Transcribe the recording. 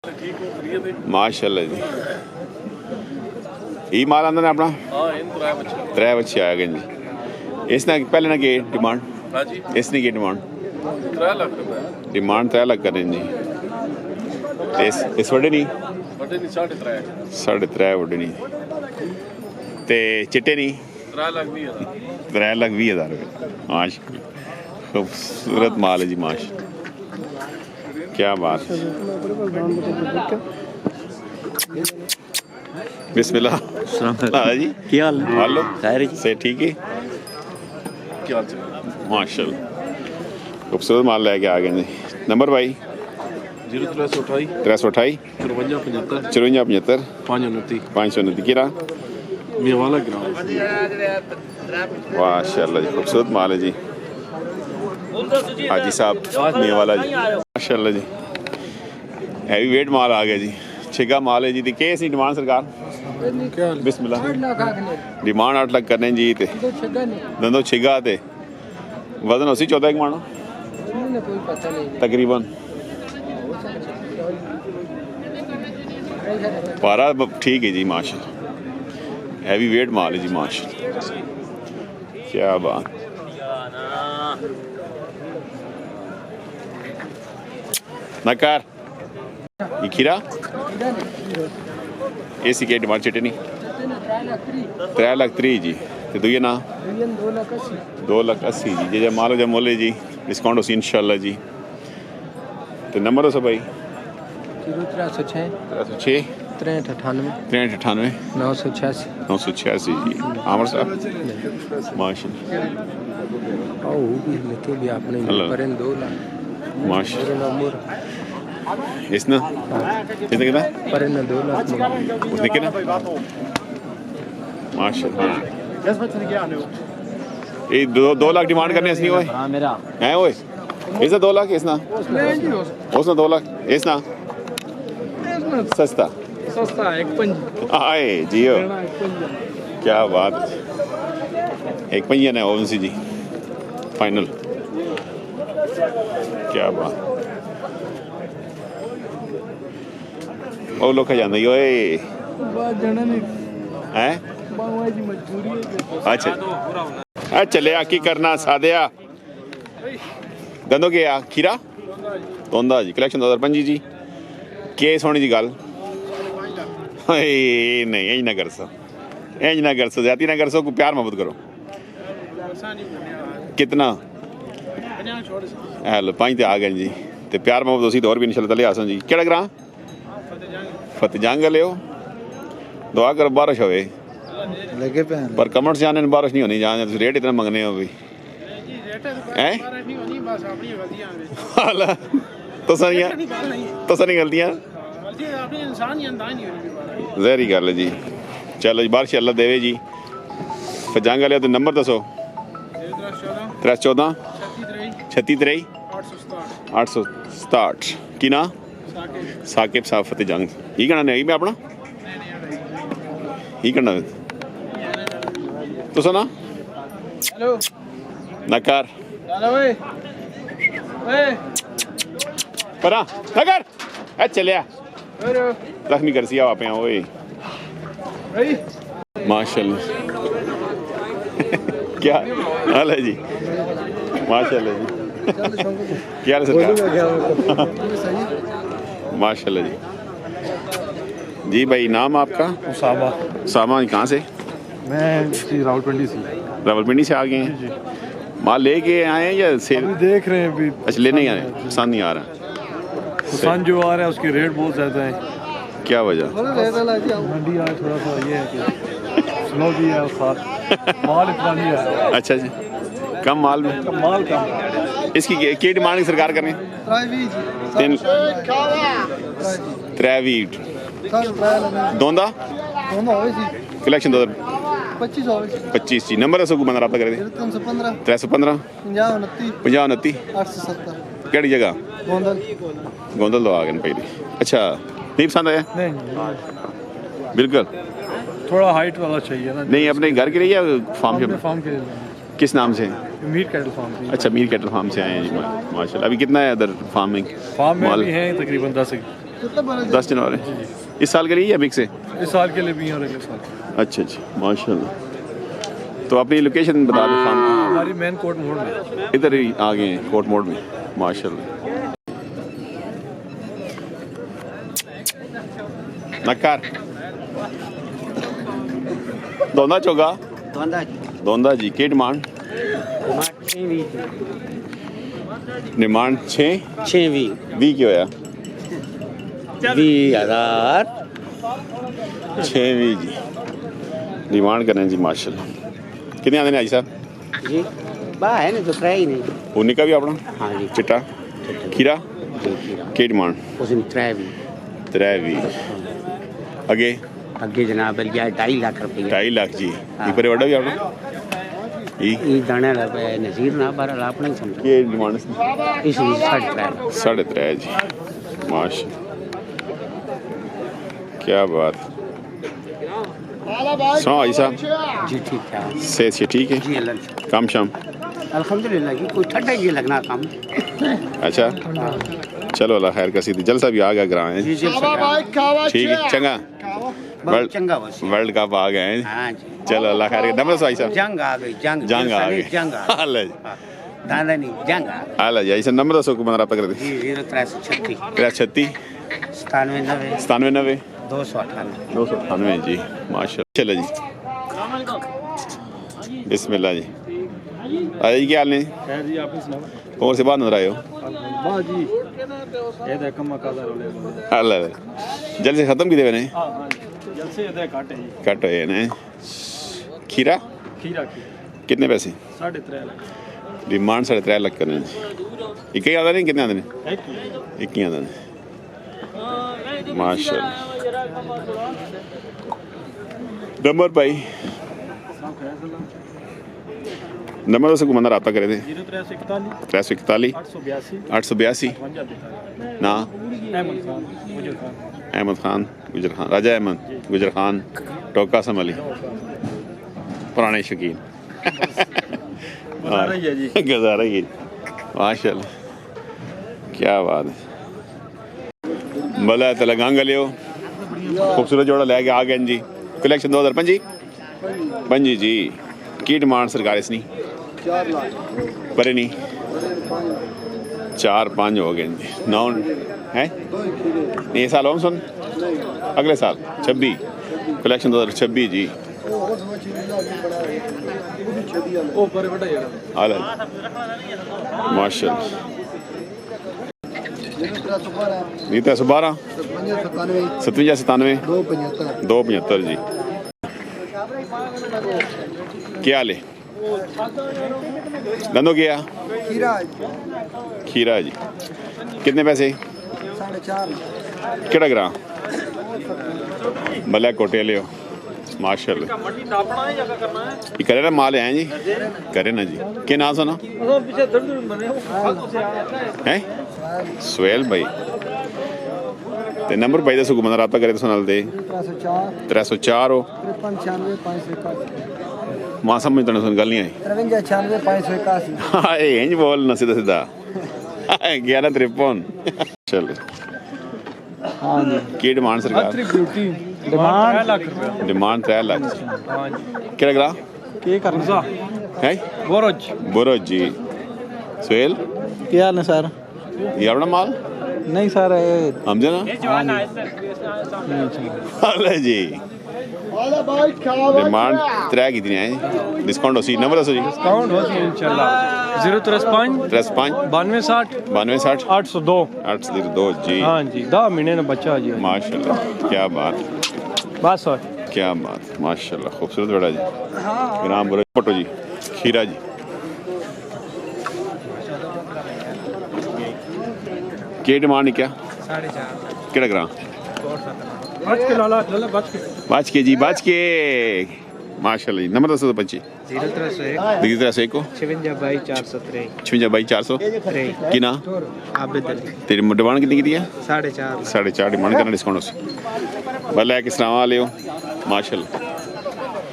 माशाल्लाह जी। ये माल आंदा ने अपना त्रै बच्चे आ गए जी। इसने पहले ना के डिमांड इसने की डिमांड 3 लाख रुपए डिमांड 3 लाख करें जी। इस वड्डे नहीं 3.5 वड्डे नहीं ते चिट्टे नहीं 3,20,000 रुपये। माशाल्लाह खूबसूरत माल है जी माशाल्लाह क्या बात है। बिस्मिल्लाह जी क्या हाल है? हेलो खैर जी से ठीक है माशाल्लाह खूबसूरत माल लेके आ गए जी। नंबर भाई 0328 328 53 54 529 529 किरा मेवाला ग्राम। माशाल्लाह जी खूबसूरत माल है जी। हाजी साहब मेवाला जी माशाल्लाह जी हैवी वेट माल आ गया जी। छिगा माल है जी। दी केस डिमांड सरकार बिस्मिल्लाह डिमांड 8 लाख करने जी ते दंदो छिगा ते वजन उसी 14 मानो तकरीबन पारा ठीक है जी माशाल्लाह हैवी वेट माल है जी माशाल्लाह क्या बात। नकार ये खीरा एसी के डिमांड चिट्टे नहीं 3 लाख 3 जी ते दुए ना 2,80,000 जी जे मालो जे मोले जी डिस्काउंट उसी इंशाल्लाह जी। तो नंबर दसो भाई 0306 306 6398 986 986 जी। आमर साहब माशाल्लाह आओ भी लेके भी आपने पर 2 लाख माशाल्लाह इसने कितना पर 2 लाख उसने कितना माशाल्लाह ये 2 लाख डिमांड करने इसने ओए मेरा हैं ओए इसने 2 लाख इसना उसने 2 लाख इसना सस्ता एक पंज आए जियो क्या बात है। एक पहिया ने ओवन सी जी फाइनल क्या बात ओ लोग जाना ही ओए हैं अच्छा चले की करना सादिया दंदो के आ खीरा तोंदा जी कलेक्शन 2025 जी के सोनी जी गल नहीं इंज ना कर सो ज्यादा ना कर सो प्यार मोहब्बत करो कितना हेलो 5 ते आ गए जी ते प्यार मोहब्बत उसी दौर भी इंशाल्लाह तले आसन जी केड़ा ग्रां फतेहजंग ले दुआ करो बारिश होवे लगे पे पर कमेंट से आने बारिश नहीं होनी जाने रेट इतना मंगने हो भी हैं तो सारी गलतियां जहरी गल है जी। चलो जी बारिश अल्लाह देवे जी। फतेहजंग ले तो नंबर दसो 314 36 867 की ना साकिब साहब फतेहजंग ही कहना नहीं मैं अपना ही कहना तो सुना नकार परा नकार चलिया जख्मी कर सिया आप ओए माशाल्लाह क्या हाल है जी माशाल्लाह जी क्या हाल है सरकार माशाल्लाह जी। जी भाई नाम आपका उसामा कहाँ से? मैं रावलपिंडी से आ गए हैं माल लेके आए हैं या सेल देख रहे हैं अभी। अच्छा लेने ही आ रहे हैं पसंद नहीं आ रहा पसंद जो आ रहा है उसके रेट बहुत ज़्यादा है। क्या वजह मंडी आज थोड़ा सा ये है कि स्लो भी है और साथ माल इतना नहीं है। अच्छा जी कम माल में माल कम इसकी की डिमांड की सरकार करें 3 दोंदा कलेक्शन 2025 जी। नंबर दसो बंदा रब्ता करे 315 50 केड़ी जगह गोंदल तो आ गए पहले। अच्छा नहीं पसंद आया बिल्कुल थोड़ा हाइट वाला चाहिए ना। नहीं अपने घर के लिए या फार्म के लिए किस नाम से? Meat cattle farm. अच्छा मीर कैटल फार्म से आए हैं जी माशाल्लाह। अभी कितना है अदर फार्मिंग फार्म में भी हैं तकरीबन 10 जनवरी इस साल के लिए या मिक्स है? इस साल के लिए भी और अगले साल अच्छा अच्छा माशाल्लाह। तो अपनी लोकेशन बता दो शाम को। हमारी मेन कोर्ट मोड़ में। इधर ही आ गए हैं कोर्ट मोड़ में माशाल्लाह। नक्कार दोंदा चोगा दोंदा जी की डिमांड? डिमांड 6 20 क्यों होया? 20,000 6 20 जी डिमांड करें जी माशाल्लाह। कितने आते हैं आई साहब जी बा है ना तो ट्राई नहीं। उन्हीं का भी अपना हाँ जी चिट्टा खीरा की डिमांड? उसने ट्राई भी 3 20 अगे अगे जनाब लिया 2.5 लाख रुपया 2.5 लाख जी ये पर वड़ा भी अपना ये दाने रुपये नज़ीर ना बार अपना ही समझो ये डिमांड इसलिए 3.5 3.5 जी माशा क्या बात। सुनो आई साहब जी ठीक है सेहत से ठीक है? जी अल्लाह काम शाम अल्हम्दुलिल्लाह जी कोई ठंडा ही लगना काम। अच्छा चलो अल्लाह खैर कसी थी जलसा भी आ गया ग्रां है जी जी ठीक है चंगा बहुत चंगा बस वर्ल्ड कप आ गए हैं हाँ जी चलो अल्लाह खैर नंबर सो आई साहब जंग आ गई जंग जंग आ गई जंग आ अल्लाह जी दादा नहीं जंग आ अल्लाह जी ऐसा नंबर दसो को बंदा कर दे जी 0336 36 97 97 298 298 जी माशाल्लाह। चलो जी बिस्मिल्लाह जी अरे जी क्या हाल है? खैर जी आप सुनाओ। और से बाहर नजर आए हो? वाह जी ये देख कम कादा रोले। अल्लाह जल्द से खत्म की देवे ने हां हां जल्द से ये काट है जी कट हुए ने खीरा खीरा कितने पैसे? 3.5 लाख डिमांड 3.5 लाख करने जी एक ही आता नहीं कितने आते हैं? एक ही आता है माशाल्लाह। नंबर भाई नंबर से को बंदा रब्ता करे थे 0341 882 ना अहमद खान गुजर खान राजा अहमद गुजर खान टोका सम अली पुराने शकीन गुजारा ही माशाल्लाह क्या बात है। भला तेलंगाना लियो खूबसूरत जोड़ा लैके आ गए जी कलेक्शन 2025 जी की डिमांड सरकार इसनी 4 लाख पर नहीं 4-5 हो गए जी 9 है नहीं साल हम सुन अगले साल 26 कलेक्शन 2026 जी माशाल्लाह। ये 312 57 97 275 जी क्या हाल है? दंदो क्या खीरा जी कितने पैसे? 4.5 केड़ा ग्रां भले कोटे लियो माशाल्लाह। ये करे ना माल है जी करे ना जी क्या नाम सुना है? सुहेल भाई ते नंबर भाई दसो को बंदा रब्ता करे तो सुनाल दे 304 हो 53 मां समझ तो सुन गल नहीं आई 53 581 हां इंज बोल ना सीधा सीधा 1153 चलो हां जी की डिमांड सरकार? ब्यूटी डिमांड 3 लाख रुपया डिमांड 3 लाख हां जी केड़ा ग्रां के करना है? बोरोज जी सुहेल क्या हाल है सर? ये अपना माल नहीं सर समझे ना अल्लाह जी डिमांड 3 कितनी है डिस्काउंट हो सी नंबर दसो जी डिस्काउंट हो सी इंशाल्लाह 053 53 92 60 92 60 802 802 जी हाँ जी 10 महीने का बच्चा जी माशाल्लाह क्या बात बस सर क्या बात माशाल्लाह खूबसूरत बड़ा जी ग्राम बोलो फोटो जी खीरा जी की डिमांड क्या 4.5 केड़ा ग्राम? बाज के जी बाज के माशाल्लाह जी नंबर दसो तो पंची 0301 को 56 की ना तेरी डिमांड कितनी की है? 4.5 4.5 डिमांड करना डिस्काउंट भले किस तरह वाले हो माशाल्लाह।